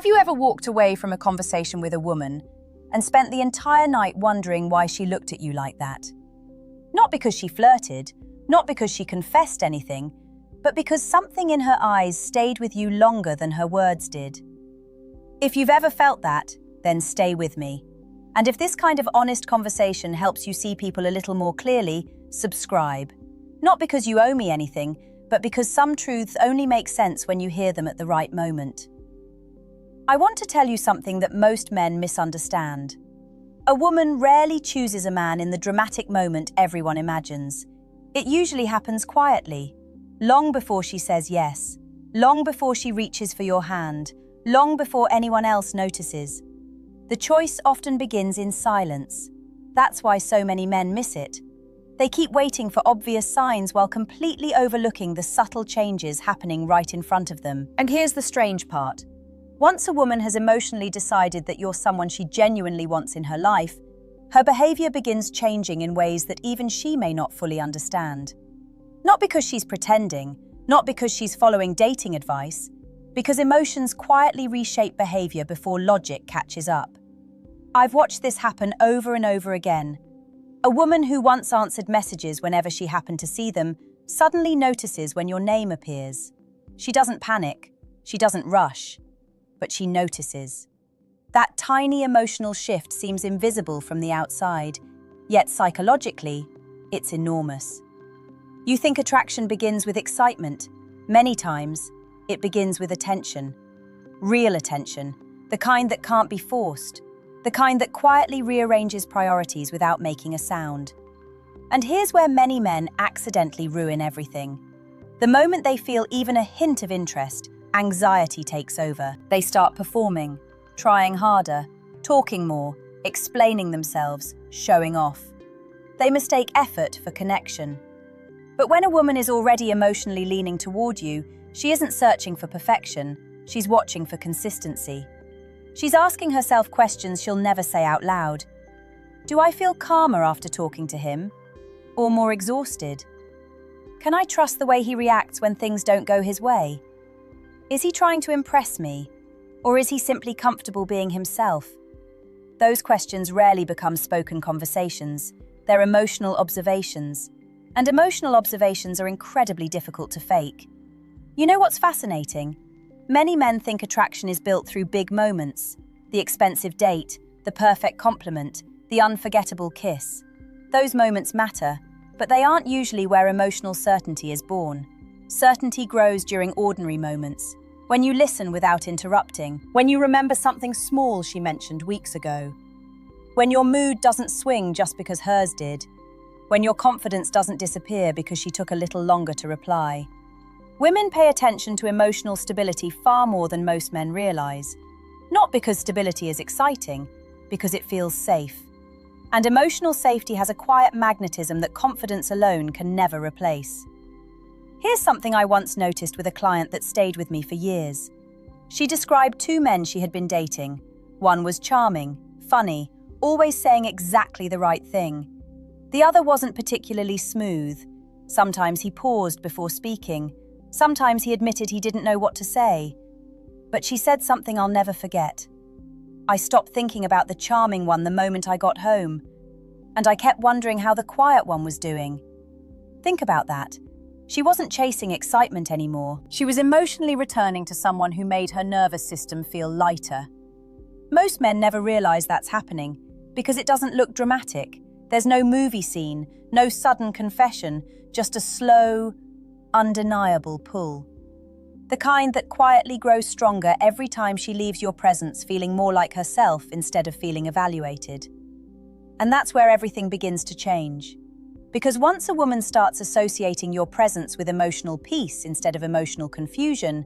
Have you ever walked away from a conversation with a woman and spent the entire night wondering why she looked at you like that? Not because she flirted, not because she confessed anything, but because something in her eyes stayed with you longer than her words did. If you've ever felt that, then stay with me. And if this kind of honest conversation helps you see people a little more clearly, subscribe. Not because you owe me anything, but because some truths only make sense when you hear them at the right moment. I want to tell you something that most men misunderstand. A woman rarely chooses a man in the dramatic moment everyone imagines. It usually happens quietly, long before she says yes, long before she reaches for your hand, long before anyone else notices. The choice often begins in silence. That's why so many men miss it. They keep waiting for obvious signs while completely overlooking the subtle changes happening right in front of them. And here's the strange part. Once a woman has emotionally decided that you're someone she genuinely wants in her life, her behavior begins changing in ways that even she may not fully understand. Not because she's pretending, not because she's following dating advice, because emotions quietly reshape behavior before logic catches up. I've watched this happen over and over again. A woman who once answered messages whenever she happened to see them suddenly notices when your name appears. She doesn't panic, she doesn't rush, but she notices. That tiny emotional shift seems invisible from the outside, yet psychologically, it's enormous. You think attraction begins with excitement. Many times, it begins with attention. Real attention, the kind that can't be forced, the kind that quietly rearranges priorities without making a sound. And here's where many men accidentally ruin everything. The moment they feel even a hint of interest, anxiety takes over. They start performing, trying harder, talking more, explaining themselves, showing off. They mistake effort for connection. But when a woman is already emotionally leaning toward you, she isn't searching for perfection, she's watching for consistency. She's asking herself questions she'll never say out loud. Do I feel calmer after talking to him? Or more exhausted? Can I trust the way he reacts when things don't go his way? Is he trying to impress me? Or is he simply comfortable being himself? Those questions rarely become spoken conversations. They're emotional observations. And emotional observations are incredibly difficult to fake. You know what's fascinating? Many men think attraction is built through big moments. The expensive date, the perfect compliment, the unforgettable kiss. Those moments matter, but they aren't usually where emotional certainty is born. Certainty grows during ordinary moments. When you listen without interrupting, when you remember something small she mentioned weeks ago, when your mood doesn't swing just because hers did, when your confidence doesn't disappear because she took a little longer to reply. Women pay attention to emotional stability far more than most men realize. Not because stability is exciting, because it feels safe. And emotional safety has a quiet magnetism that confidence alone can never replace. Here's something I once noticed with a client that stayed with me for years. She described two men she had been dating. One was charming, funny, always saying exactly the right thing. The other wasn't particularly smooth. Sometimes he paused before speaking. Sometimes he admitted he didn't know what to say. But she said something I'll never forget. I stopped thinking about the charming one the moment I got home. And I kept wondering how the quiet one was doing. Think about that. She wasn't chasing excitement anymore. She was emotionally returning to someone who made her nervous system feel lighter. Most men never realize that's happening because it doesn't look dramatic. There's no movie scene, no sudden confession, just a slow, undeniable pull. The kind that quietly grows stronger every time she leaves your presence feeling more like herself instead of feeling evaluated. And that's where everything begins to change. Because once a woman starts associating your presence with emotional peace instead of emotional confusion,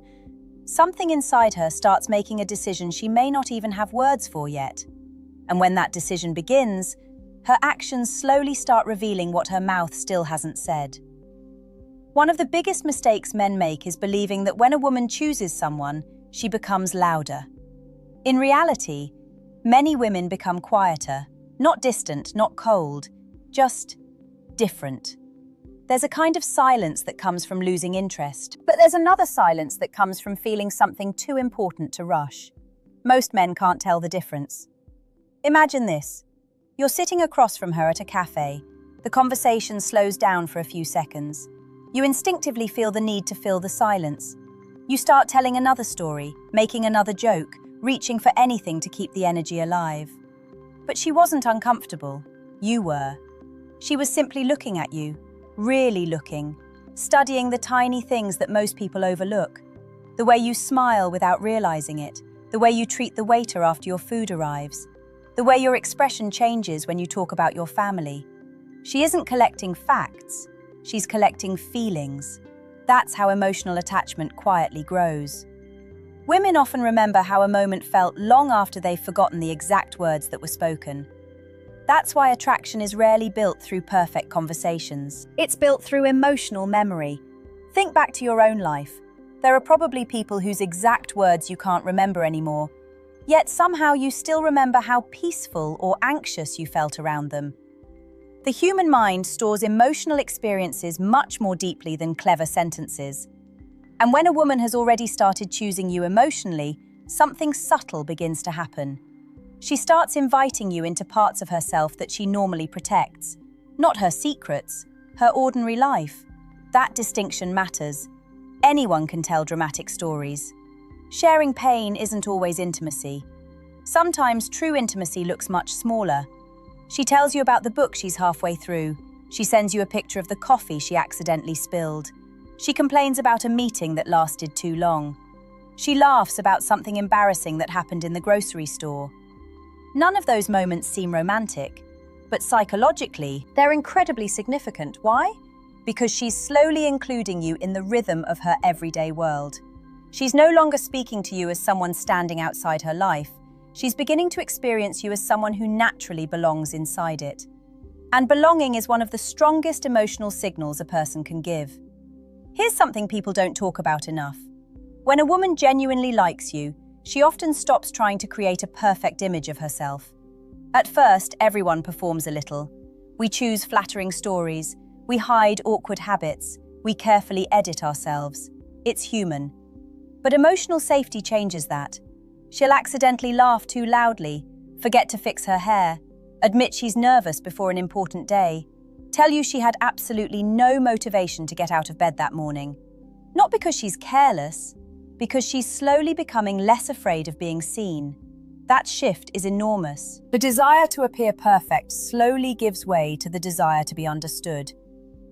something inside her starts making a decision she may not even have words for yet. And when that decision begins, her actions slowly start revealing what her mouth still hasn't said. One of the biggest mistakes men make is believing that when a woman chooses someone, she becomes louder. In reality, many women become quieter, not distant, not cold, just different. There's a kind of silence that comes from losing interest, but there's another silence that comes from feeling something too important to rush. Most men can't tell the difference. Imagine this. You're sitting across from her at a cafe. The conversation slows down for a few seconds. You instinctively feel the need to fill the silence. You start telling another story, making another joke, reaching for anything to keep the energy alive. But she wasn't uncomfortable. You were. She was simply looking at you, really looking, studying the tiny things that most people overlook. The way you smile without realizing it, the way you treat the waiter after your food arrives, the way your expression changes when you talk about your family. She isn't collecting facts, she's collecting feelings. That's how emotional attachment quietly grows. Women often remember how a moment felt long after they've forgotten the exact words that were spoken. That's why attraction is rarely built through perfect conversations. It's built through emotional memory. Think back to your own life. There are probably people whose exact words you can't remember anymore, yet somehow you still remember how peaceful or anxious you felt around them. The human mind stores emotional experiences much more deeply than clever sentences. And when a woman has already started choosing you emotionally, something subtle begins to happen. She starts inviting you into parts of herself that she normally protects. Not her secrets, her ordinary life. That distinction matters. Anyone can tell dramatic stories. Sharing pain isn't always intimacy. Sometimes true intimacy looks much smaller. She tells you about the book she's halfway through. She sends you a picture of the coffee she accidentally spilled. She complains about a meeting that lasted too long. She laughs about something embarrassing that happened in the grocery store. None of those moments seem romantic, but psychologically, they're incredibly significant. Why? Because she's slowly including you in the rhythm of her everyday world. She's no longer speaking to you as someone standing outside her life. She's beginning to experience you as someone who naturally belongs inside it. And belonging is one of the strongest emotional signals a person can give. Here's something people don't talk about enough. When a woman genuinely likes you, she often stops trying to create a perfect image of herself. At first, everyone performs a little. We choose flattering stories, we hide awkward habits, we carefully edit ourselves. It's human. But emotional safety changes that. She'll accidentally laugh too loudly, forget to fix her hair, admit she's nervous before an important day, tell you she had absolutely no motivation to get out of bed that morning. Not because she's careless, because she's slowly becoming less afraid of being seen. That shift is enormous. The desire to appear perfect slowly gives way to the desire to be understood.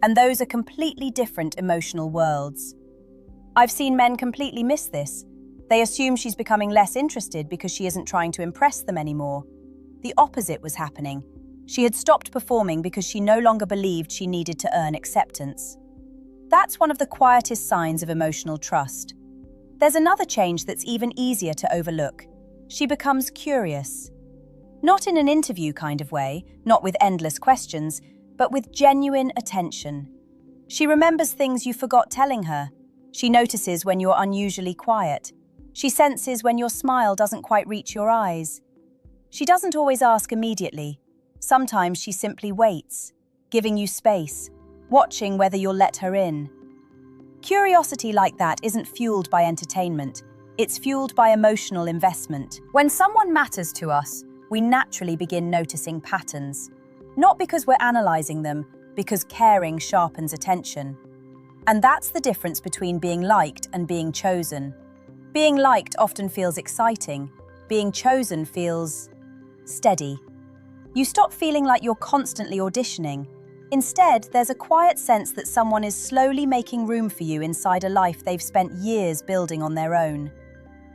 And those are completely different emotional worlds. I've seen men completely miss this. They assume she's becoming less interested because she isn't trying to impress them anymore. The opposite was happening. She had stopped performing because she no longer believed she needed to earn acceptance. That's one of the quietest signs of emotional trust. There's another change that's even easier to overlook. She becomes curious. Not in an interview kind of way, not with endless questions, but with genuine attention. She remembers things you forgot telling her. She notices when you're unusually quiet. She senses when your smile doesn't quite reach your eyes. She doesn't always ask immediately. Sometimes she simply waits, giving you space, watching whether you'll let her in. Curiosity like that isn't fueled by entertainment. It's fueled by emotional investment. When someone matters to us, we naturally begin noticing patterns. Not because we're analyzing them, because caring sharpens attention. And that's the difference between being liked and being chosen. Being liked often feels exciting. Being chosen feels steady. You stop feeling like you're constantly auditioning. Instead, there's a quiet sense that someone is slowly making room for you inside a life they've spent years building on their own.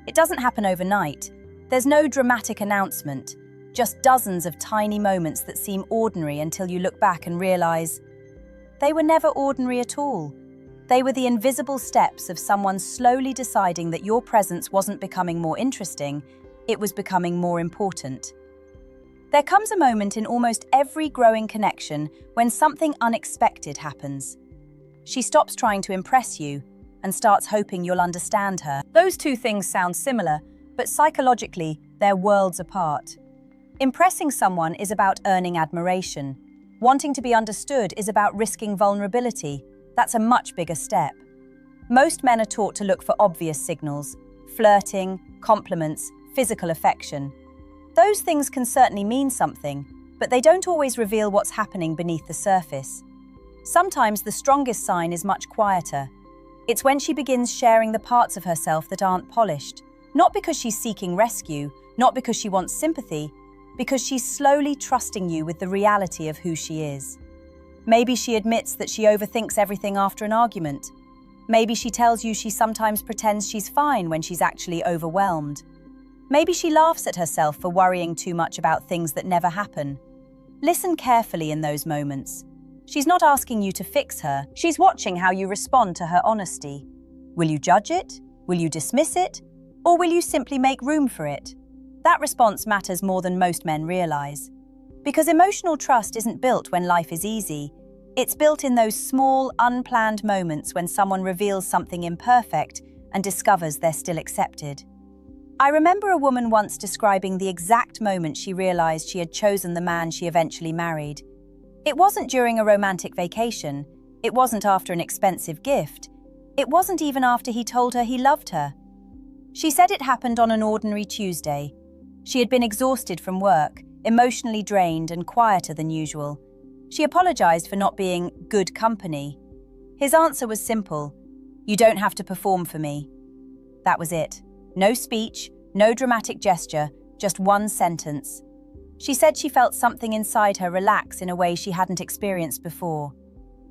It doesn't happen overnight. There's no dramatic announcement, just dozens of tiny moments that seem ordinary until you look back and realize they were never ordinary at all. They were the invisible steps of someone slowly deciding that your presence wasn't becoming more interesting, it was becoming more important. There comes a moment in almost every growing connection when something unexpected happens. She stops trying to impress you and starts hoping you'll understand her. Those two things sound similar, but psychologically, they're worlds apart. Impressing someone is about earning admiration. Wanting to be understood is about risking vulnerability. That's a much bigger step. Most men are taught to look for obvious signals: flirting, compliments, physical affection. Those things can certainly mean something, but they don't always reveal what's happening beneath the surface. Sometimes the strongest sign is much quieter. It's when she begins sharing the parts of herself that aren't polished, not because she's seeking rescue, not because she wants sympathy, because she's slowly trusting you with the reality of who she is. Maybe she admits that she overthinks everything after an argument. Maybe she tells you she sometimes pretends she's fine when she's actually overwhelmed. Maybe she laughs at herself for worrying too much about things that never happen. Listen carefully in those moments. She's not asking you to fix her, she's watching how you respond to her honesty. Will you judge it? Will you dismiss it? Or will you simply make room for it? That response matters more than most men realize. Because emotional trust isn't built when life is easy. It's built in those small, unplanned moments when someone reveals something imperfect and discovers they're still accepted. I remember a woman once describing the exact moment she realized she had chosen the man she eventually married. It wasn't during a romantic vacation. It wasn't after an expensive gift. It wasn't even after he told her he loved her. She said it happened on an ordinary Tuesday. She had been exhausted from work, emotionally drained and quieter than usual. She apologized for not being good company. His answer was simple: "You don't have to perform for me." That was it. No speech, no dramatic gesture, just one sentence. She said she felt something inside her relax in a way she hadn't experienced before.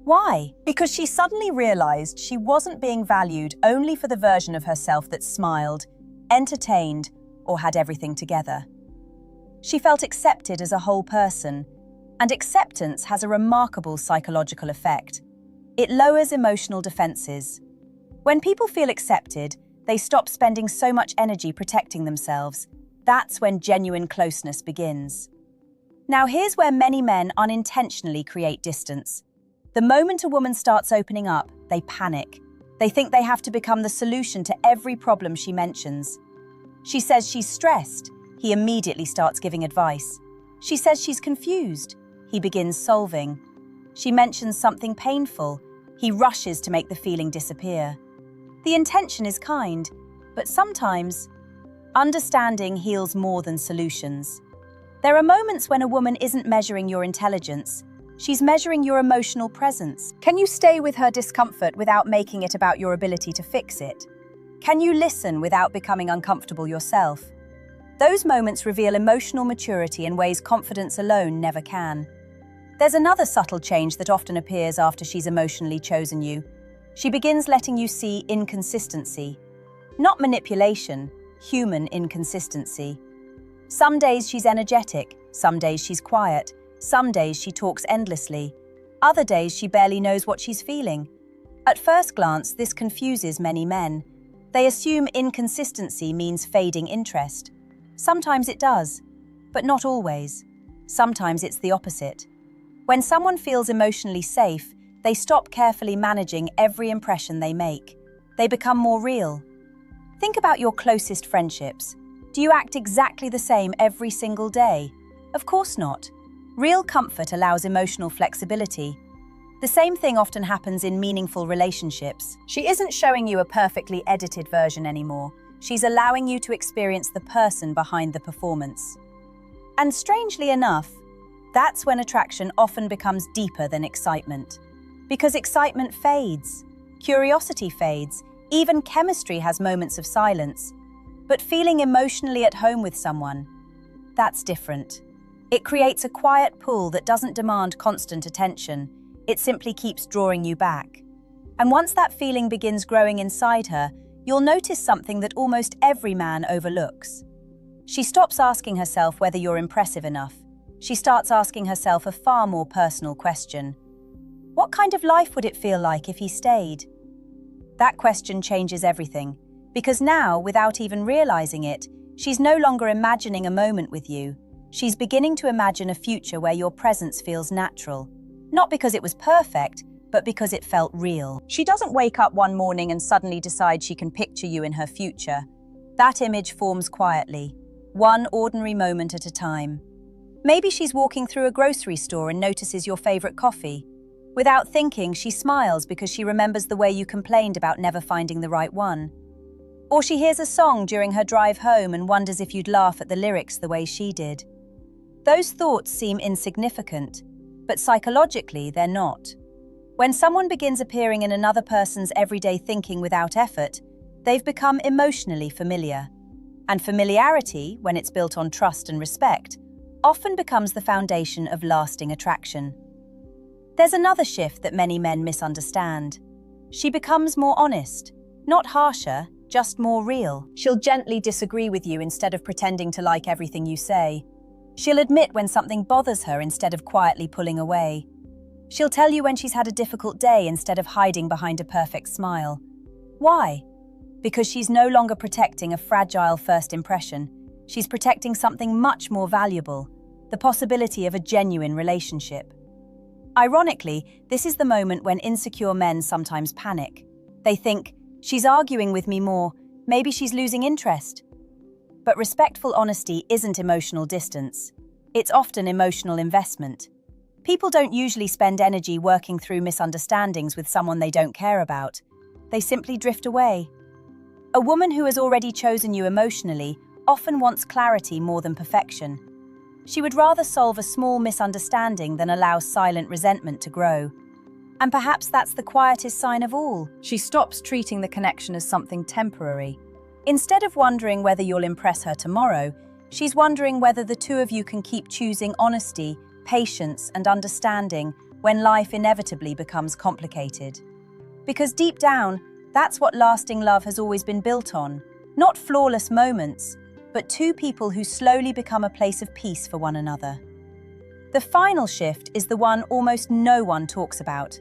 Why? Because she suddenly realized she wasn't being valued only for the version of herself that smiled, entertained, or had everything together. She felt accepted as a whole person, and acceptance has a remarkable psychological effect. It lowers emotional defenses. When people feel accepted, they stop spending so much energy protecting themselves. That's when genuine closeness begins. Now here's where many men unintentionally create distance. The moment a woman starts opening up, they panic. They think they have to become the solution to every problem she mentions. She says she's stressed. He immediately starts giving advice. She says she's confused. He begins solving. She mentions something painful. He rushes to make the feeling disappear. The intention is kind, but sometimes understanding heals more than solutions. There are moments when a woman isn't measuring your intelligence. She's measuring your emotional presence. Can you stay with her discomfort without making it about your ability to fix it? Can you listen without becoming uncomfortable yourself? Those moments reveal emotional maturity in ways confidence alone never can. There's another subtle change that often appears after she's emotionally chosen you. She begins letting you see inconsistency. Not manipulation, human inconsistency. Some days she's energetic, some days she's quiet, some days she talks endlessly, other days she barely knows what she's feeling. At first glance, this confuses many men. They assume inconsistency means fading interest. Sometimes it does, but not always. Sometimes it's the opposite. When someone feels emotionally safe, they stop carefully managing every impression they make. They become more real. Think about your closest friendships. Do you act exactly the same every single day? Of course not. Real comfort allows emotional flexibility. The same thing often happens in meaningful relationships. She isn't showing you a perfectly edited version anymore. She's allowing you to experience the person behind the performance. And strangely enough, that's when attraction often becomes deeper than excitement. Because excitement fades, curiosity fades, even chemistry has moments of silence. But feeling emotionally at home with someone, that's different. It creates a quiet pull that doesn't demand constant attention. It simply keeps drawing you back. And once that feeling begins growing inside her, you'll notice something that almost every man overlooks. She stops asking herself whether you're impressive enough. She starts asking herself a far more personal question. What kind of life would it feel like if he stayed? That question changes everything, because now, without even realizing it, she's no longer imagining a moment with you. She's beginning to imagine a future where your presence feels natural. Not because it was perfect, but because it felt real. She doesn't wake up one morning and suddenly decide she can picture you in her future. That image forms quietly, one ordinary moment at a time. Maybe she's walking through a grocery store and notices your favorite coffee. Without thinking, she smiles because she remembers the way you complained about never finding the right one. Or she hears a song during her drive home and wonders if you'd laugh at the lyrics the way she did. Those thoughts seem insignificant, but psychologically they're not. When someone begins appearing in another person's everyday thinking without effort, they've become emotionally familiar. And familiarity, when it's built on trust and respect, often becomes the foundation of lasting attraction. There's another shift that many men misunderstand. She becomes more honest, not harsher, just more real. She'll gently disagree with you instead of pretending to like everything you say. She'll admit when something bothers her instead of quietly pulling away. She'll tell you when she's had a difficult day instead of hiding behind a perfect smile. Why? Because she's no longer protecting a fragile first impression. She's protecting something much more valuable, the possibility of a genuine relationship. Ironically, this is the moment when insecure men sometimes panic. They think, she's arguing with me more, maybe she's losing interest. But respectful honesty isn't emotional distance. It's often emotional investment. People don't usually spend energy working through misunderstandings with someone they don't care about. They simply drift away. A woman who has already chosen you emotionally often wants clarity more than perfection. She would rather solve a small misunderstanding than allow silent resentment to grow. And perhaps that's the quietest sign of all. She stops treating the connection as something temporary. Instead of wondering whether you'll impress her tomorrow, she's wondering whether the two of you can keep choosing honesty, patience, and understanding when life inevitably becomes complicated. Because deep down, that's what lasting love has always been built on. Not flawless moments, but two people who slowly become a place of peace for one another. The final shift is the one almost no one talks about.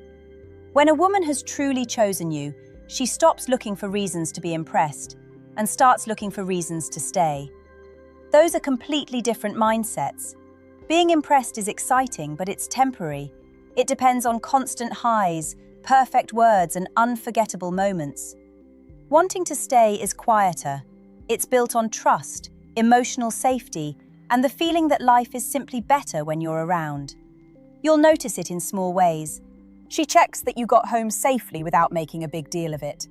When a woman has truly chosen you, she stops looking for reasons to be impressed and starts looking for reasons to stay. Those are completely different mindsets. Being impressed is exciting, but it's temporary. It depends on constant highs, perfect words, and unforgettable moments. Wanting to stay is quieter. It's built on trust, emotional safety, and the feeling that life is simply better when you're around. You'll notice it in small ways. She checks that you got home safely without making a big deal of it.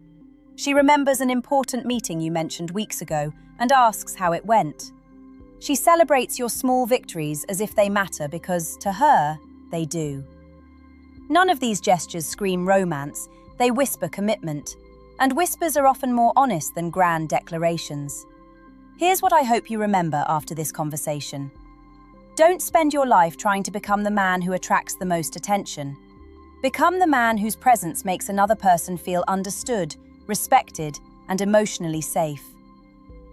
She remembers an important meeting you mentioned weeks ago and asks how it went. She celebrates your small victories as if they matter because, to her, they do. None of these gestures scream romance, they whisper commitment. And whispers are often more honest than grand declarations. Here's what I hope you remember after this conversation. Don't spend your life trying to become the man who attracts the most attention. Become the man whose presence makes another person feel understood, respected, and emotionally safe.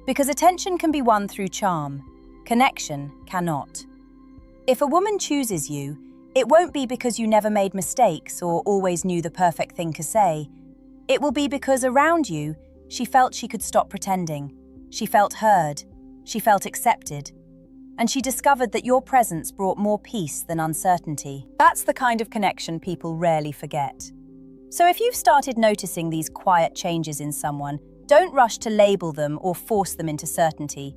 Because attention can be won through charm, connection cannot. If a woman chooses you, it won't be because you never made mistakes or always knew the perfect thing to say. It will be because around you, she felt she could stop pretending. She felt heard. She felt accepted. And she discovered that your presence brought more peace than uncertainty. That's the kind of connection people rarely forget. So if you've started noticing these quiet changes in someone, don't rush to label them or force them into certainty.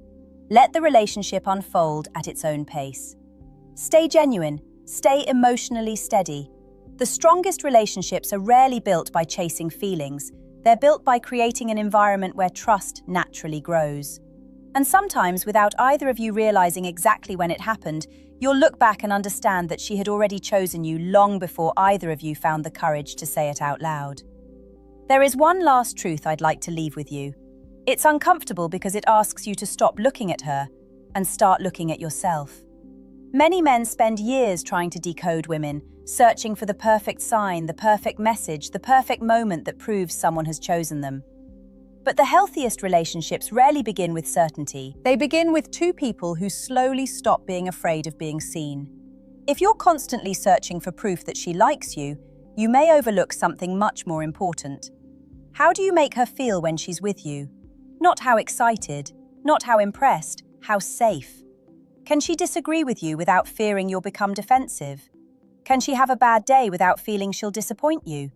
Let the relationship unfold at its own pace. Stay genuine. Stay emotionally steady. The strongest relationships are rarely built by chasing feelings. They're built by creating an environment where trust naturally grows. And sometimes, without either of you realizing exactly when it happened, you'll look back and understand that she had already chosen you long before either of you found the courage to say it out loud. There is one last truth I'd like to leave with you. It's uncomfortable because it asks you to stop looking at her and start looking at yourself. Many men spend years trying to decode women, searching for the perfect sign, the perfect message, the perfect moment that proves someone has chosen them. But the healthiest relationships rarely begin with certainty. They begin with two people who slowly stop being afraid of being seen. If you're constantly searching for proof that she likes you, you may overlook something much more important. How do you make her feel when she's with you? Not how excited, not how impressed, how safe. Can she disagree with you without fearing you'll become defensive? Can she have a bad day without feeling she'll disappoint you?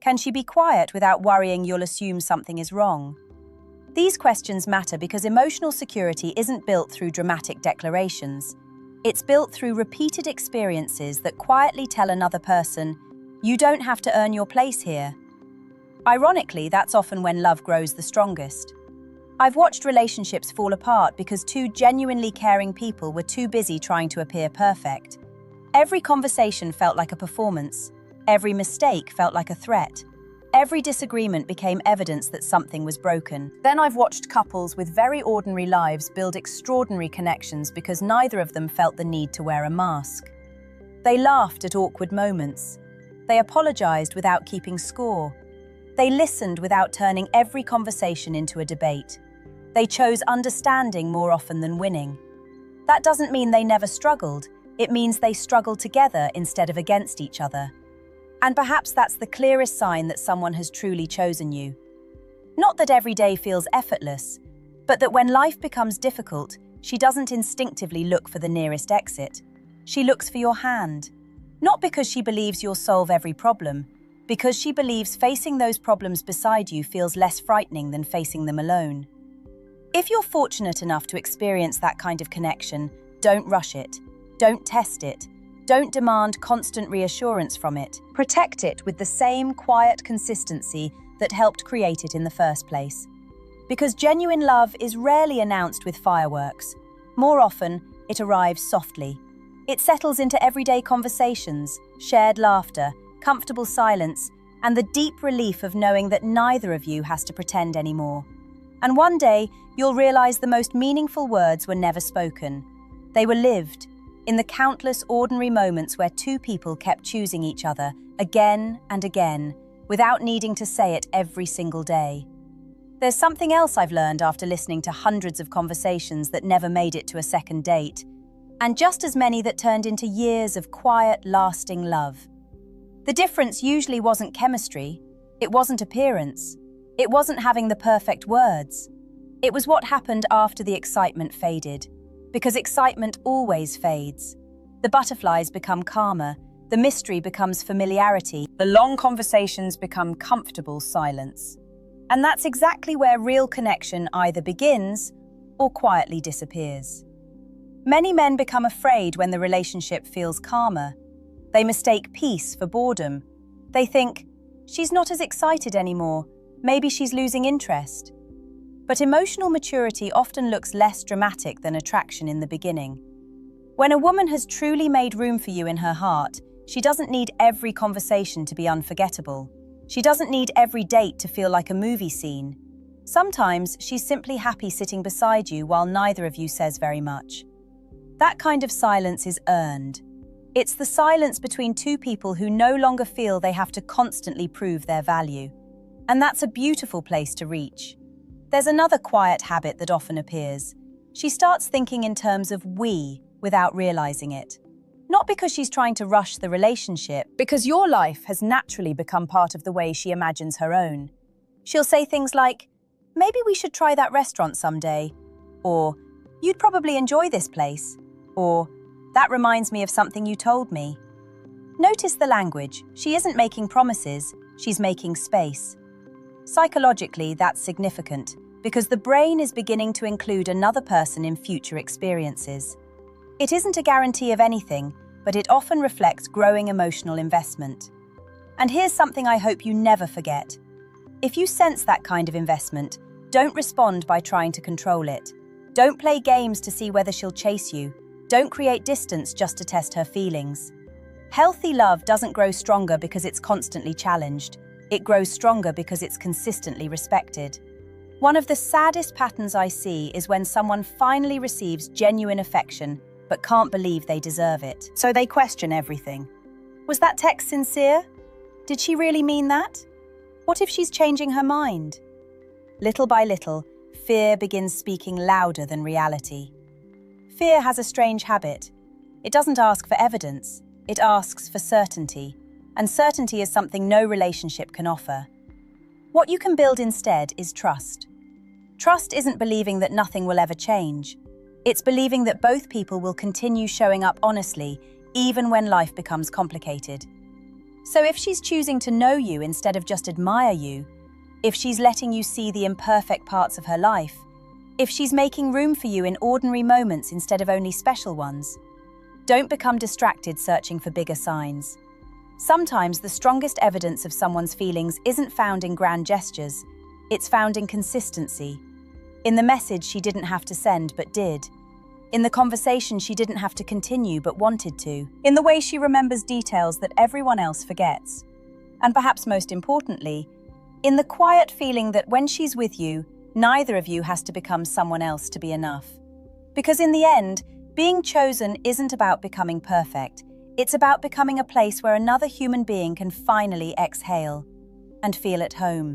Can she be quiet without worrying you'll assume something is wrong? These questions matter because emotional security isn't built through dramatic declarations. It's built through repeated experiences that quietly tell another person, you don't have to earn your place here. Ironically, that's often when love grows the strongest. I've watched relationships fall apart because two genuinely caring people were too busy trying to appear perfect. Every conversation felt like a performance. Every mistake felt like a threat. Every disagreement became evidence that something was broken. Then I've watched couples with very ordinary lives build extraordinary connections because neither of them felt the need to wear a mask. They laughed at awkward moments. They apologized without keeping score. They listened without turning every conversation into a debate. They chose understanding more often than winning. That doesn't mean they never struggled. It means they struggled together instead of against each other. And perhaps that's the clearest sign that someone has truly chosen you. Not that every day feels effortless, but that when life becomes difficult, she doesn't instinctively look for the nearest exit. She looks for your hand. Not because she believes you'll solve every problem, because she believes facing those problems beside you feels less frightening than facing them alone. If you're fortunate enough to experience that kind of connection, don't rush it. Don't test it. Don't demand constant reassurance from it. Protect it with the same quiet consistency that helped create it in the first place. Because genuine love is rarely announced with fireworks. More often, it arrives softly. It settles into everyday conversations, shared laughter, comfortable silence, and the deep relief of knowing that neither of you has to pretend anymore. And one day, you'll realize the most meaningful words were never spoken. They were lived, in the countless ordinary moments where two people kept choosing each other again and again, without needing to say it every single day. There's something else I've learned after listening to hundreds of conversations that never made it to a second date, and just as many that turned into years of quiet, lasting love. The difference usually wasn't chemistry, it wasn't appearance, it wasn't having the perfect words. It was what happened after the excitement faded. Because excitement always fades. The butterflies become calmer, the mystery becomes familiarity, the long conversations become comfortable silence. And that's exactly where real connection either begins or quietly disappears. Many men become afraid when the relationship feels calmer. They mistake peace for boredom. They think, she's not as excited anymore, maybe she's losing interest. But emotional maturity often looks less dramatic than attraction in the beginning. When a woman has truly made room for you in her heart, she doesn't need every conversation to be unforgettable. She doesn't need every date to feel like a movie scene. Sometimes she's simply happy sitting beside you while neither of you says very much. That kind of silence is earned. It's the silence between two people who no longer feel they have to constantly prove their value. And that's a beautiful place to reach. There's another quiet habit that often appears. She starts thinking in terms of we without realizing it. Not because she's trying to rush the relationship, because your life has naturally become part of the way she imagines her own. She'll say things like, maybe we should try that restaurant someday, or you'd probably enjoy this place, or that reminds me of something you told me. Notice the language. She isn't making promises, she's making space. Psychologically, that's significant because the brain is beginning to include another person in future experiences. It isn't a guarantee of anything, but it often reflects growing emotional investment. And here's something I hope you never forget. If you sense that kind of investment, don't respond by trying to control it. Don't play games to see whether she'll chase you. Don't create distance just to test her feelings. Healthy love doesn't grow stronger because it's constantly challenged. It grows stronger because it's consistently respected. One of the saddest patterns I see is when someone finally receives genuine affection but can't believe they deserve it. So they question everything. Was that text sincere? Did she really mean that? What if she's changing her mind? Little by little, fear begins speaking louder than reality. Fear has a strange habit. It doesn't ask for evidence, it asks for certainty. And certainty is something no relationship can offer. What you can build instead is trust. Trust isn't believing that nothing will ever change. It's believing that both people will continue showing up honestly, even when life becomes complicated. So if she's choosing to know you instead of just admire you, if she's letting you see the imperfect parts of her life, if she's making room for you in ordinary moments instead of only special ones, don't become distracted searching for bigger signs. Sometimes the strongest evidence of someone's feelings isn't found in grand gestures, it's found in consistency. In the message she didn't have to send but did. In the conversation she didn't have to continue but wanted to. In the way she remembers details that everyone else forgets. And perhaps most importantly, in the quiet feeling that when she's with you, neither of you has to become someone else to be enough. Because in the end, being chosen isn't about becoming perfect. It's about becoming a place where another human being can finally exhale and feel at home.